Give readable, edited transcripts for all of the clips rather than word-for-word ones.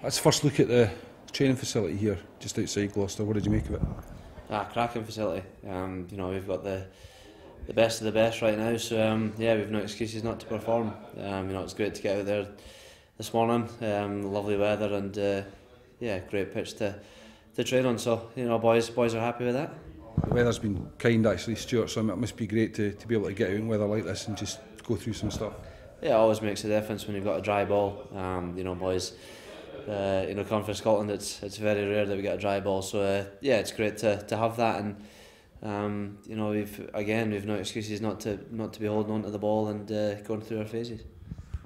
Let's first look at the training facility here, just outside Gloucester. What did you make of it? Cracking facility. We've got the best of the best right now, so we've no excuses not to perform. It's great to get out there this morning. Lovely weather and great pitch to train on. So boys are happy with that. The weather's been kind actually, Stuart. So it must be great to be able to get out in weather like this and just go through some stuff. Yeah, it always makes a difference when you've got a dry ball. Boys. Come from Scotland, it's very rare that we get a dry ball, so it's great to have that, and we've no excuses not to be holding on to the ball and going through our phases.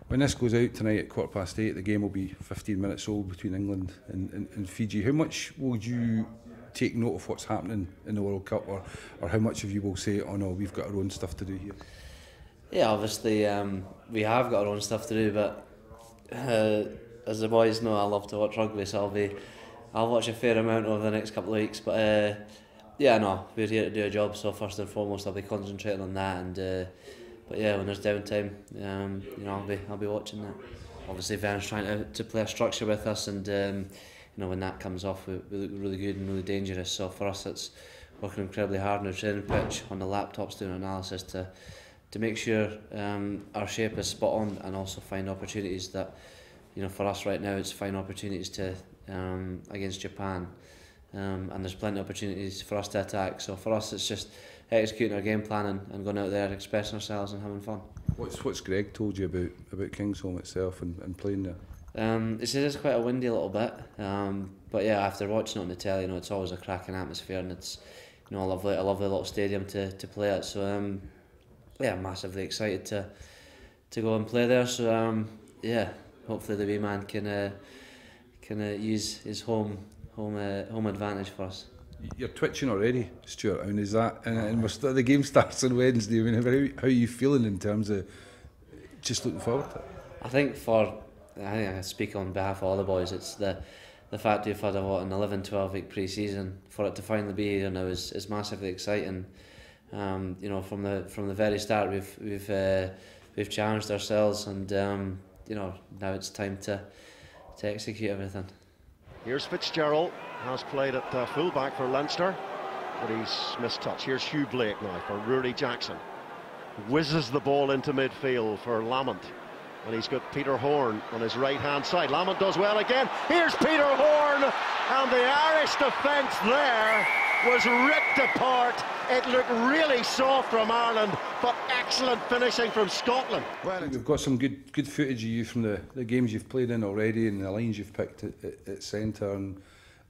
When this goes out tonight at 8:15, the game will be 15 minutes old between England and Fiji. How much will you take note of what's happening in the World Cup, or how much of you will say, oh no, we've got our own stuff to do here? Yeah, obviously we have got our own stuff to do, but as the boys know, I love to watch rugby, so I'll watch a fair amount over the next couple of weeks. But we're here to do a job, so first and foremost I'll be concentrating on that. And when there's downtime, I'll be watching that. Obviously, Vern's trying to play a structure with us, and when that comes off, we look really good and really dangerous. So for us, it's working incredibly hard on the training pitch, on the laptops, doing analysis to make sure our shape is spot on, and also find opportunities that. For us right now, it's find opportunities to against Japan, and there's plenty of opportunities for us to attack. So for us, it's just executing our game plan and going out there, expressing ourselves and having fun. What's Greg told you about Kingsholm itself and playing there? He says it's quite a windy little bit, but after watching it on the telly, it's always a cracking atmosphere, and it's a lovely little stadium to play at. So I'm massively excited to go and play there. So hopefully the wee man can use his home advantage for us. You're twitching already, Stuart. I mean, is that? And the game starts on Wednesday. I mean, how are you feeling in terms of just looking forward to it? I think I speak on behalf of all the boys. It's the fact we've had an 11-12 week pre-season, for it to finally be here now is massively exciting. From the very start we've challenged ourselves, and now it's time to execute everything. Here's Fitzgerald, has played at fullback for Leinster, but he's missed touch. Here's Hugh Blake now for Rory Jackson. Whizzes the ball into midfield for Lamont, and he's got Peter Horne on his right-hand side. Lamont does well again. Here's Peter Horne, and the Irish defence there was ripped apart. It looked really soft from Ireland, but excellent finishing from Scotland. Well, we've got some good footage of you from the games you've played in already, and the lines you've picked at centre. And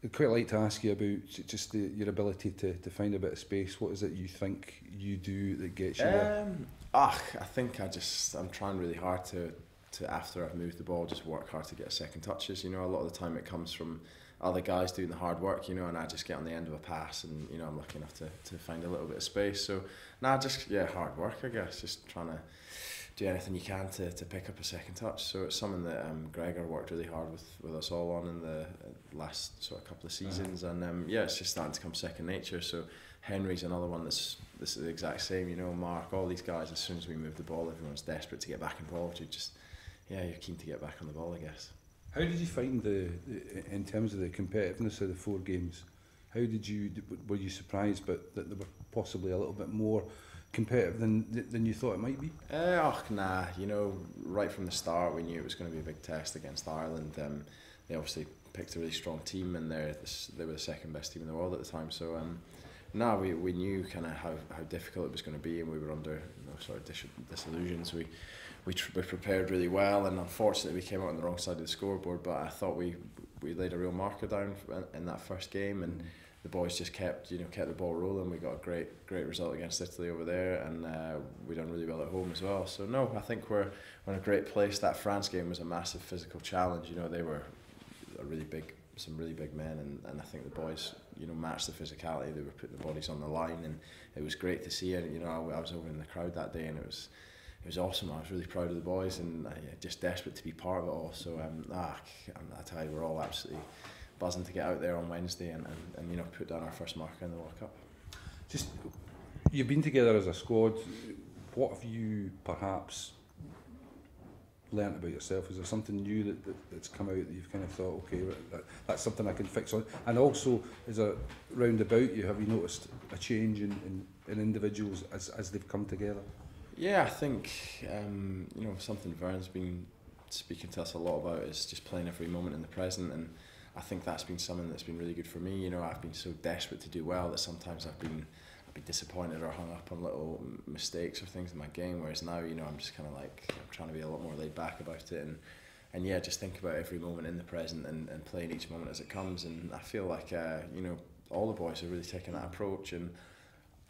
I'd quite like to ask you about just your ability to find a bit of space. What is it you think you do that gets you there? I think I'm trying really hard to after I've moved the ball, just work hard to get a second touches. A lot of the time it comes from other guys doing the hard work, and I just get on the end of a pass, and I'm lucky enough to find a little bit of space. So hard work, I guess, just trying to do anything you can to pick up a second touch. So it's something that Gregor worked really hard with us all on in the last sort of couple of seasons, and it's just starting to come second nature. So Henry's another one that's the exact same, Mark, all these guys, as soon as we move the ball, everyone's desperate to get back involved. You're keen to get back on the ball, I guess. How did you find in terms of the competitiveness of the 4 games? Were you surprised, but that they were possibly a little bit more competitive than you thought it might be? Nah. Right from the start, we knew it was going to be a big test against Ireland. They obviously picked a really strong team, and they were the second best team in the world at the time. So we knew kind of how difficult it was going to be, and we were under sort of disillusions. We prepared really well, and unfortunately we came out on the wrong side of the scoreboard, but I thought we laid a real marker down in that first game, and the boys just kept the ball rolling. We got a great result against Italy over there, and we done really well at home as well. So no, I think we're in a great place. That France game was a massive physical challenge. They were some really big men, and I think the boys matched the physicality. They were putting the bodies on the line, and it was great to see it. I was over in the crowd that day, and it was awesome. I was really proud of the boys, and just desperate to be part of it all. So I tell you, we're all absolutely buzzing to get out there on Wednesday and put down our first marker in the World Cup. Just, you've been together as a squad. What have you perhaps learnt about yourself? Is there something new that's come out that you've kind of thought, okay, that's something I can fix on? And also, is there round about you, have you noticed a change in individuals as they've come together? Yeah, I think you know, something Vern's been speaking to us a lot about is just playing every moment in the present, and I think that's been something that's been really good for me. You know, I've been so desperate to do well that sometimes I've been disappointed or hung up on little mistakes or things in my game, whereas now, you know, I'm just kind of like, I'm trying to be a lot more laid back about it, and yeah, just think about every moment in the present and playing each moment as it comes. And I feel like you know, all the boys are really taking that approach, and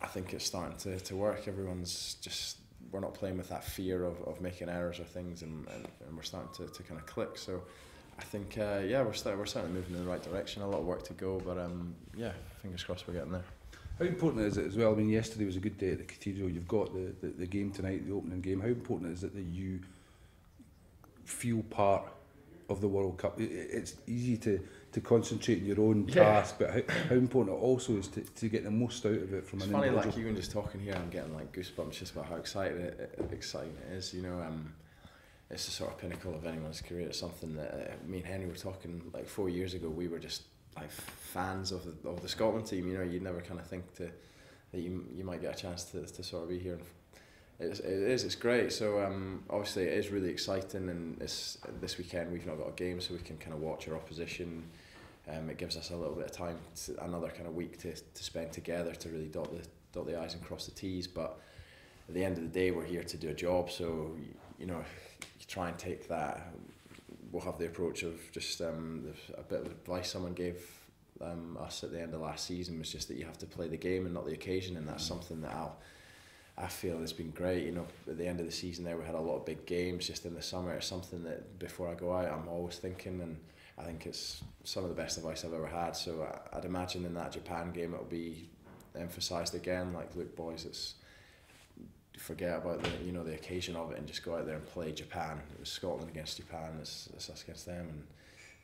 I think it's starting to work. Everyone's just, we're not playing with that fear of making errors or things, and we're starting to kind of click. So I think yeah, we're certainly moving in the right direction. A lot of work to go, but yeah, fingers crossed we're getting there. How important is it as well? I mean, yesterday was a good day at the Cathedral. You've got the game tonight, the opening game. How important is it that you feel part of the World Cup? It's easy to concentrate on your own task, but how important it also is to get the most out of it from an individual. It's funny, like even just talking here, I'm getting like goosebumps just about how exciting it is. You know, it's the sort of pinnacle of anyone's career. It's something that me and Henry were talking like 4 years ago. We were just like fans of the Scotland team. You know, you'd never kind of think that you might get a chance to sort of be here. It's great. So obviously it is really exciting, and this weekend we've not got a game, so we can kind of watch our opposition. It gives us a little bit of time, another kind of week to spend together to really dot the I's and cross the T's. But at the end of the day, we're here to do a job. So you know, you try and take that. We'll have the approach of just a bit of advice someone gave us at the end of last season was just that you have to play the game and not the occasion, and that's something that I feel has been great. You know, at the end of the season there, we had a lot of big games just in the summer. It's something that before I go out, I'm always thinking, and I think it's some of the best advice I've ever had. So I'd imagine in that Japan game it'll be emphasised again. Like, look, boys, forget about the occasion of it and just go out there and play Japan. It was Scotland against Japan, it's us against them, and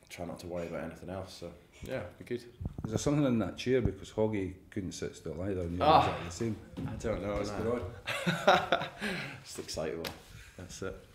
try not to worry about anything else. So yeah, be good. Is there something in that chair, because Hoggy couldn't sit still either, and you're exactly the same? I don't know. It's Just excitable. That's it.